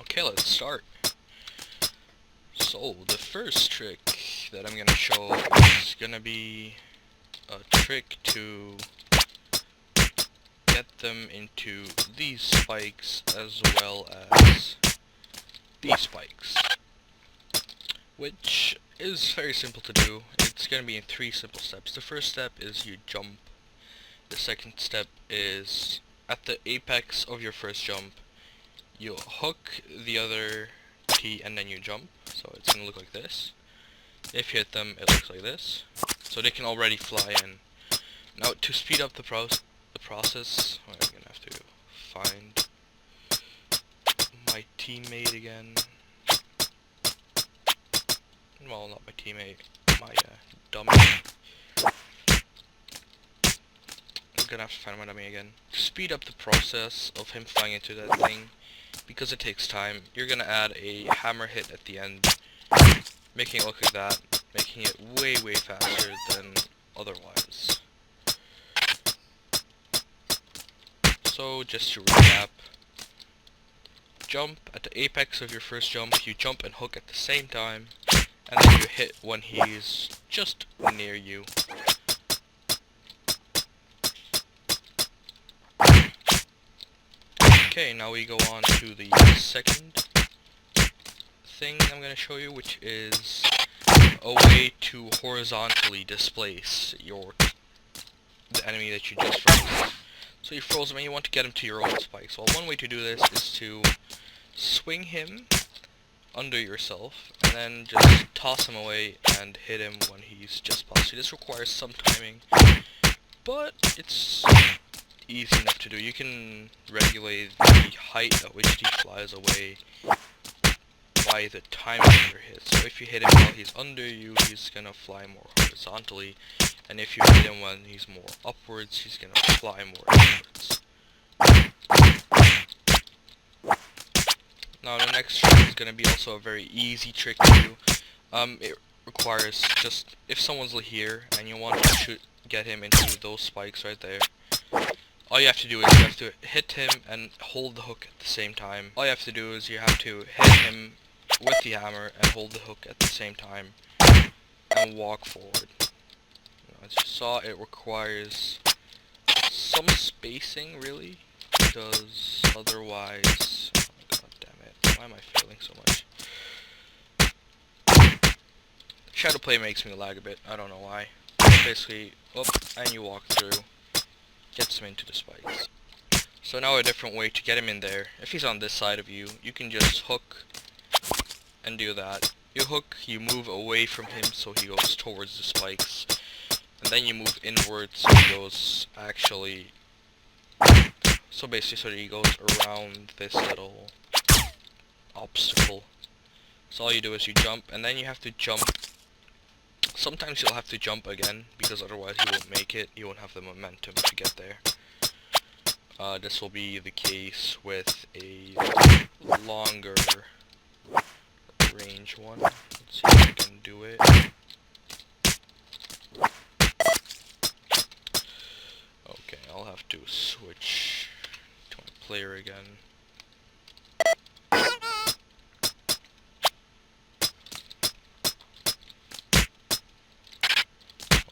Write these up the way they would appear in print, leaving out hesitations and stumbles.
Okay, let's start. So, the first trick that I'm gonna show is gonna be a trick to get them into these spikes as well as these spikes, which is very simple to do. It's gonna be in 3 simple steps. The first step is you jump. The second step is at the apex of your first jump, you hook the other T and then you jump, so it's gonna look like this. If you hit them, it looks like this, so they can already fly in. Now, to speed up the process, I'm gonna have to find my teammate again. Well, not my teammate, my dummy. I'm gonna have to find my dummy again. To speed up the process of him flying into that thing, because it takes time, you're gonna add a hammer hit at the end, making it look like that, making it way faster than otherwise. So, just to recap, jump at the apex of your first jump, you jump and hook at the same time, and then you hit when he's just near you. Okay, now we go on to the second thing I'm going to show you, which is a way to horizontally displace the enemy that you just froze. So you froze him and you want to get him to your own spikes. Well, one way to do this is to swing him under yourself and then just toss him away and hit him when he's just past you. This requires some timing, but it's easy enough to do. You can regulate the height at which he flies away by the timing of your hit. So if you hit him while he's under you, he's gonna fly more horizontally, and if you hit him when he's more upwards, he's gonna fly more upwards. Now the next trick is gonna be also a very easy trick to do. It requires just, if someone's here and you want to get him into those spikes right there, all you have to do is you have to hit him and hold the hook at the same time. All you have to do is you have to hit him with the hammer and hold the hook at the same time and walk forward. As you saw, it requires some spacing, really, because otherwise, oh god damn it, why am I failing so much? Shadow play makes me lag a bit, I don't know why. Basically, up and you walk through, gets him into the spikes. So now a different way to get him in there. If he's on this side of you, you can just hook and do that. You hook, you move away from him so he goes towards the spikes, and then you move inwards so he goes actually, so basically so that he goes around this little obstacle. So all you do is you jump, and then you have to jump. Sometimes you'll have to jump again, because otherwise you won't make it, you won't have the momentum to get there. This will be the case with a longer range one. Let's see if I can do it. Okay, I'll have to switch to my player again.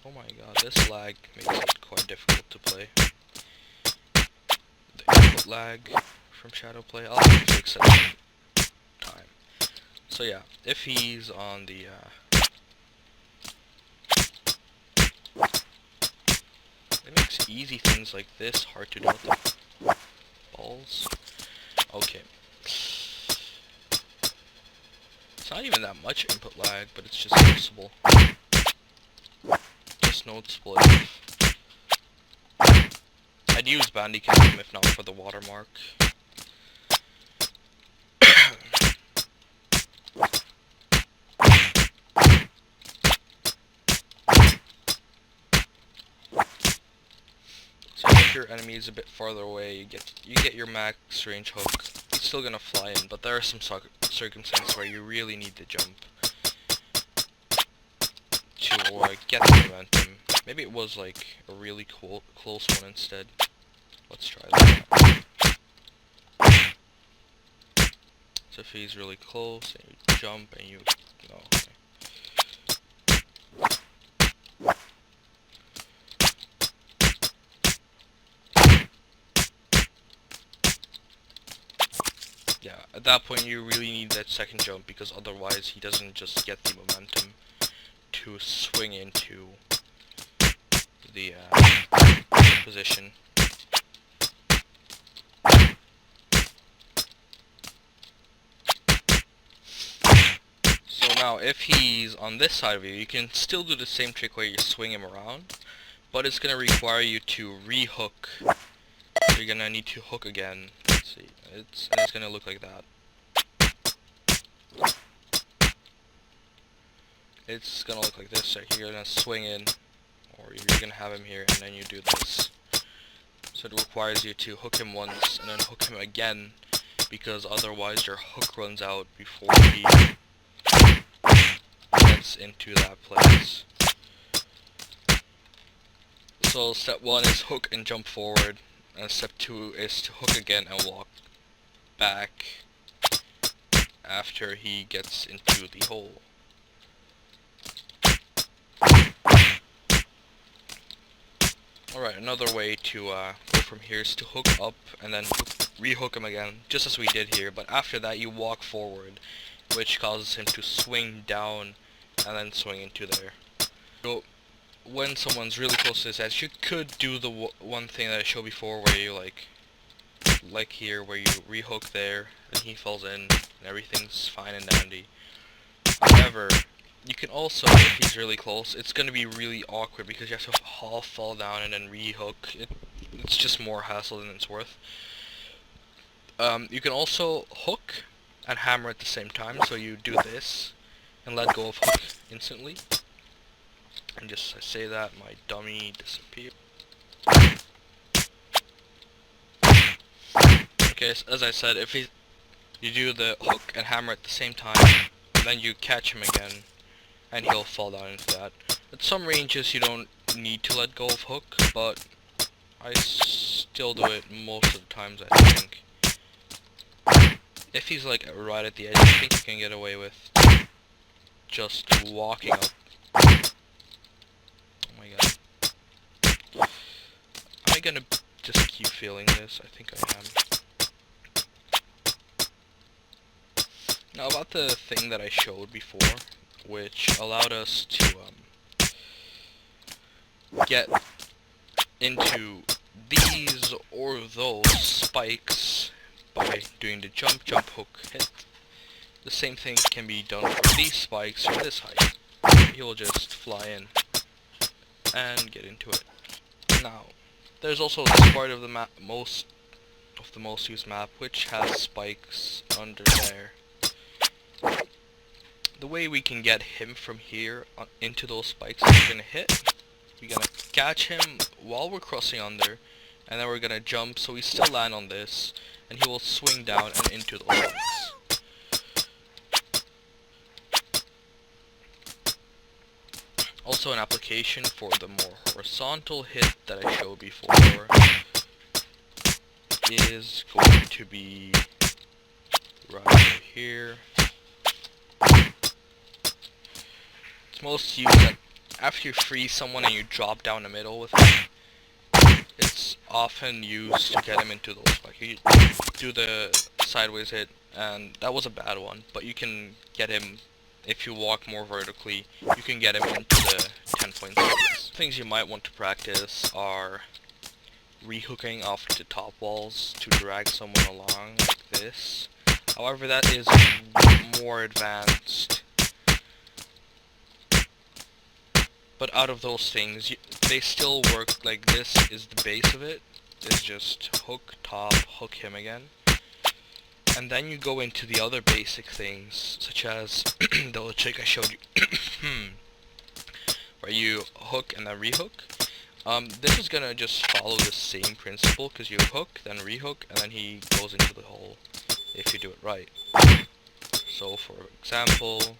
Oh my god, this lag makes it quite difficult to play. The input lag from Shadow Play, I'll have to fix it in time. So yeah, if he's on the it makes easy things like this hard to do with the balls. Okay. It's not even that much input lag, but it's just noticeable. Just noticeable enough. I'd use Bandicam if not for the watermark. So if your enemy is a bit farther away, you get your max range hook. He's still gonna fly in, but there are some circumstances where you really need to jump to get the momentum. Maybe it was like a really close one instead. Let's try that. So if he's really close and you jump and you no. Okay. Yeah, at that point you really need that second jump, because otherwise he doesn't just get the momentum to swing into the position. So now if he's on this side of you, you can still do the same trick where you swing him around, but it's going to require you to re-hook. So you're going to need to hook again. Let's see, it's going to look like that. It's going to look like this. Like you're going to swing in, or you're going to have him here, and then you do this. So it requires you to hook him once, and then hook him again, because otherwise your hook runs out before he gets into that place. So step 1 is hook and jump forward, and step 2 is to hook again and walk back after he gets into the hole. Alright, another way to go from here is to hook up and then re-hook him again, just as we did here, but after that you walk forward, which causes him to swing down and then swing into there. So when someone's really close to his edge, you could do the one thing that I showed before, where you like here, where you re-hook there and he falls in and everything's fine and dandy. However, you can also, if he's really close, it's going to be really awkward because you have to fall down and then re-hook. It's just more hassle than it's worth. You can also hook and hammer at the same time, so you do this and let go of hook instantly. And just I say that, my dummy disappeared. Okay, so as I said, if you do the hook and hammer at the same time, and then you catch him again, and he'll fall down into that. At some ranges you don't need to let go of hook, but I still do it most of the times, I think. If he's like right at the edge, I think you can get away with just walking up. Oh my god. Am I gonna just keep feeling this? I think I am. Now about the thing that I showed before, which allowed us to get into these or those spikes by doing the jump, hook, hit. The same thing can be done for these spikes from this height. You'll just fly in and get into it. Now, there's also this part of the map, most used map, which has spikes under there. The way we can get him from here into those spikes is we're gonna hit, we're gonna catch him while we're crossing under, and then we're gonna jump so we still land on this, and he will swing down and into those spikes. Also, an application for the more horizontal hit that I showed before is going to be right over here. It's most used after you freeze someone and you drop down the middle with it. It's often used to get him into those spikes. You do the sideways hit, and that was a bad one, but you can get him, if you walk more vertically, you can get him into the 10-point spikes. Things you might want to practice are re-hooking off the top walls to drag someone along like this. However, that is more advanced. But out of those things, they still work. Like this is the base of it. It's just hook, top, hook him again. And then you go into the other basic things, such as the little trick I showed you, where you hook and then re-hook. This is gonna just follow the same principle, because you hook, then re-hook, and then he goes into the hole, if you do it right. So for example,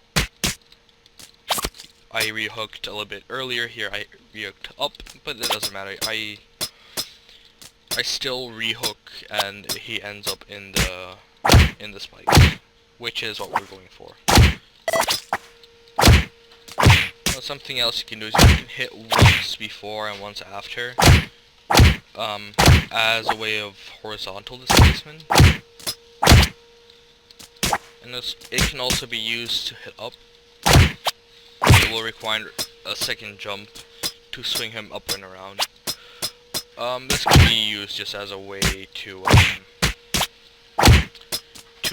I re-hooked a little bit earlier here, I re-hooked up, but it doesn't matter, I still re-hook, and he ends up in the spikes. which is what we're going for. Now, something else you can do is you can hit once before and once after, as a way of horizontal displacement. And it can also be used to hit up. It will require a second jump to swing him up and around. This can be used just as a way to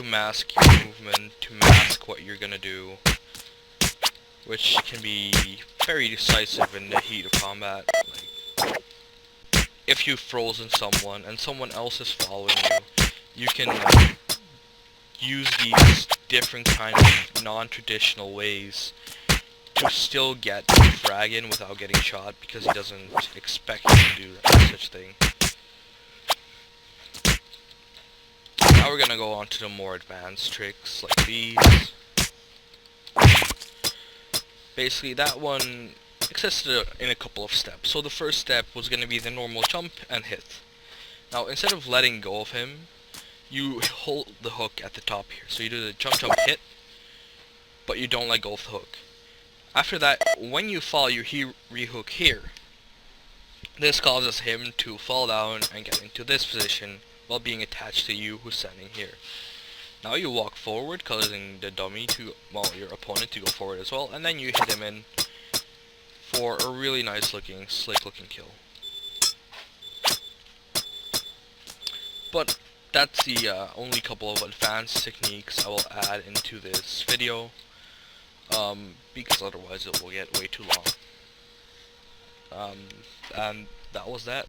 mask your movement, to mask what you're gonna do, which can be very decisive in the heat of combat. Like, if you've frozen someone and someone else is following you, you can use these different kind of non-traditional ways to still get the frag in without getting shot, because he doesn't expect you to do such thing. Now we're gonna go on to the more advanced tricks like these. Basically, that one existed in a couple of steps. So the first step was gonna be the normal jump and hit. Now, instead of letting go of him, you hold the hook at the top here. So you do the jump jump hit, but you don't let go of the hook. After that, when you fall, you rehook here. This causes him to fall down and get into this position while being attached to you who's standing here. Now you walk forward, causing the dummy your opponent to go forward as well, and then you hit him in for a really nice looking, slick looking kill. But that's the only couple of advanced techniques I will add into this video, because otherwise it will get way too long. And that was that.